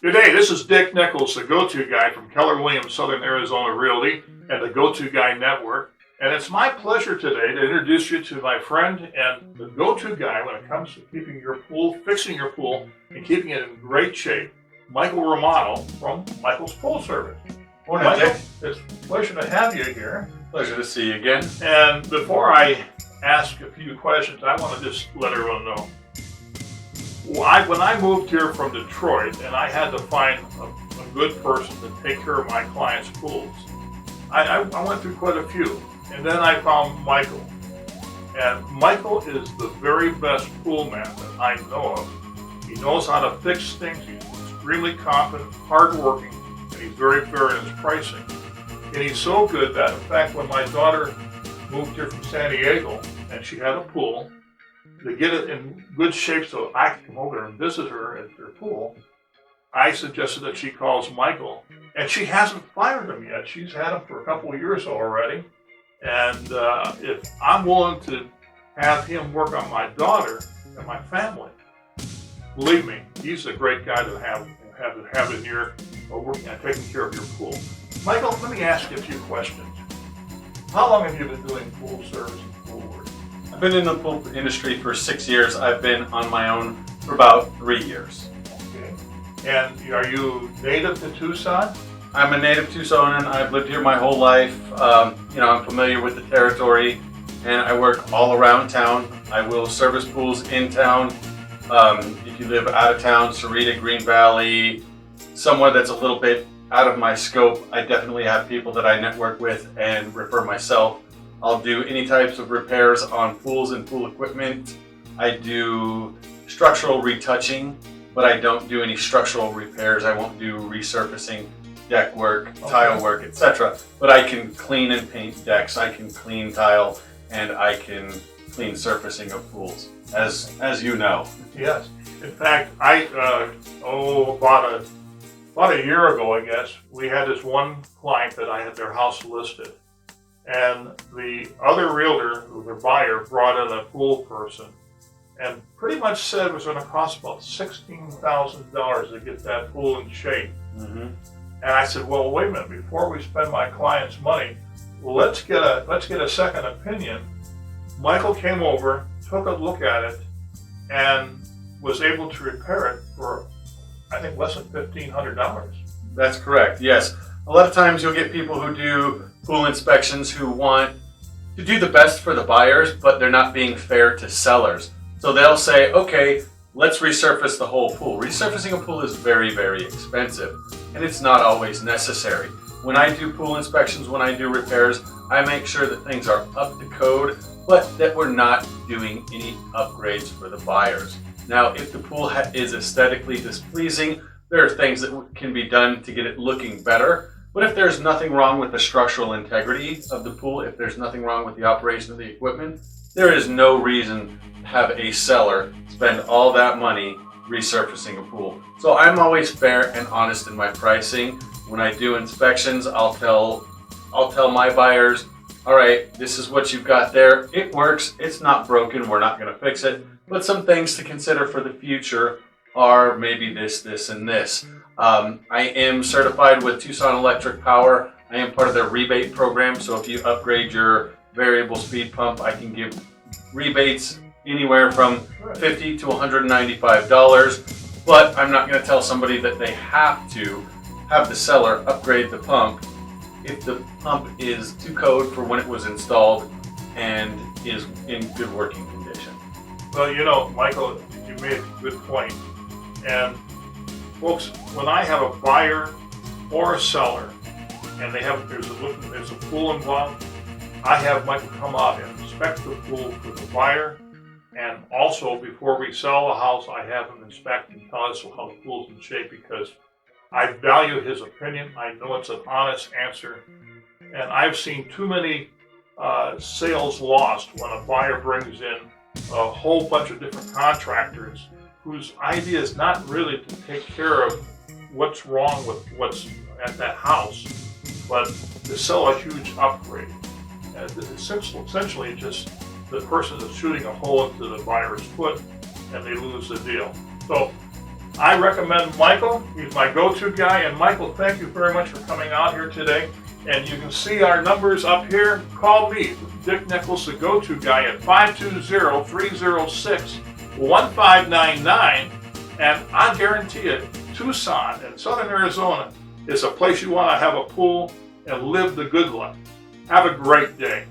Good day, this is Dick Nichols, the go-to guy from Keller Williams Southern Arizona Realty and the Go-To Guy Network. And it's my pleasure today to introduce you to my friend and the go-to guy when it comes to keeping your pool, fixing your pool, and keeping it in great shape, Michael Romano from Michael's Pool Service. Morning, Michael, Dick. it's a pleasure to have you here. Pleasure to see you again. And before I ask a few questions, I want to just let everyone know. When I moved here from Detroit and I had to find a good person to take care of my clients' pools, I went through quite a few. And then I found Michael. And Michael is the very best pool man that I know of. He knows how to fix things. He's extremely competent, hardworking, and he's very fair in his pricing. And he's so good that, in fact, when my daughter moved here from San Diego and she had a pool, to get it in good shape so I could come over there and visit her at their pool, I suggested that she calls Michael. And she hasn't fired him yet. She's had him for a couple of years already. And if I'm willing to have him work on my daughter and my family, believe me, he's a great guy to have in here working on taking care of your pool. Michael, let me ask you a few questions. How long have you been doing pool service and pool work? I've been in the pool industry for 6 years. I've been on my own for about 3 years. Okay. And are you native to Tucson? I'm a native Tucsonan. I've lived here my whole life. I'm familiar with the territory, and I work all around town. I will service pools in town. If you live out of town, Sarita, Green Valley, somewhere that's a little bit out of my scope, I definitely have people that I network with and refer myself. I'll do any types of repairs on pools and pool equipment. I do structural retouching, but I don't do any structural repairs. I won't do resurfacing, deck work, tile work, etc. But I can clean and paint decks, I can clean tile, and I can clean surfacing of pools, as you know. Yes. In fact, about a year ago, I guess, we had this one client that I had their house listed. And the other realtor, their buyer, brought in a pool person and pretty much said it was going to cost about $16,000 to get that pool in shape. Mm-hmm. And I said, well, wait a minute, before we spend my client's money, let's get a second opinion. Michael came over, took a look at it, and was able to repair it for, I think, less than $1,500. That's correct, yes. A lot of times you'll get people who do pool inspections who want to do the best for the buyers, but they're not being fair to sellers. So they'll say, okay, let's resurface the whole pool. Resurfacing a pool is very, very expensive, and it's not always necessary. When I do pool inspections, when I do repairs, I make sure that things are up to code, but that we're not doing any upgrades for the buyers. Now, if the pool is aesthetically displeasing, there are things that can be done to get it looking better. But if there's nothing wrong with the structural integrity of the pool, if there's nothing wrong with the operation of the equipment, there is no reason to have a seller spend all that money resurfacing a pool. So I'm always fair and honest in my pricing. When I do inspections, I'll tell my buyers, all right, this is what you've got there. It works, it's not broken, we're not gonna fix it. But some things to consider for the future are maybe this, and this. I am certified with Tucson Electric Power. I am part of their rebate program, so if you upgrade your variable speed pump, I can give rebates anywhere from $50 to $195. But I'm not going to tell somebody that they have to have the seller upgrade the pump if the pump is to code for when it was installed and is in good working condition. Well, Michael, you made a good point. And folks, when I have a buyer or a seller and there's a pool involved, I have Michael come out and inspect the pool for the buyer. And also, before we sell the house, I have him inspect and tell us how the pool's in shape, because I value his opinion. I know it's an honest answer. And I've seen too many sales lost when a buyer brings in a whole bunch of different contractors whose idea is not really to take care of what's wrong with what's at that house, but to sell a huge upgrade. And essentially just the person is shooting a hole into the buyer's foot and they lose the deal. So I recommend Michael. He's my go-to guy. And Michael, thank you very much for coming out here today. And you can see our numbers up here. Call me, Dick Nichols, the go-to guy, at 520-306-1599. And I guarantee it, Tucson and Southern Arizona is a place you want to have a pool and live the good life. Have a great day.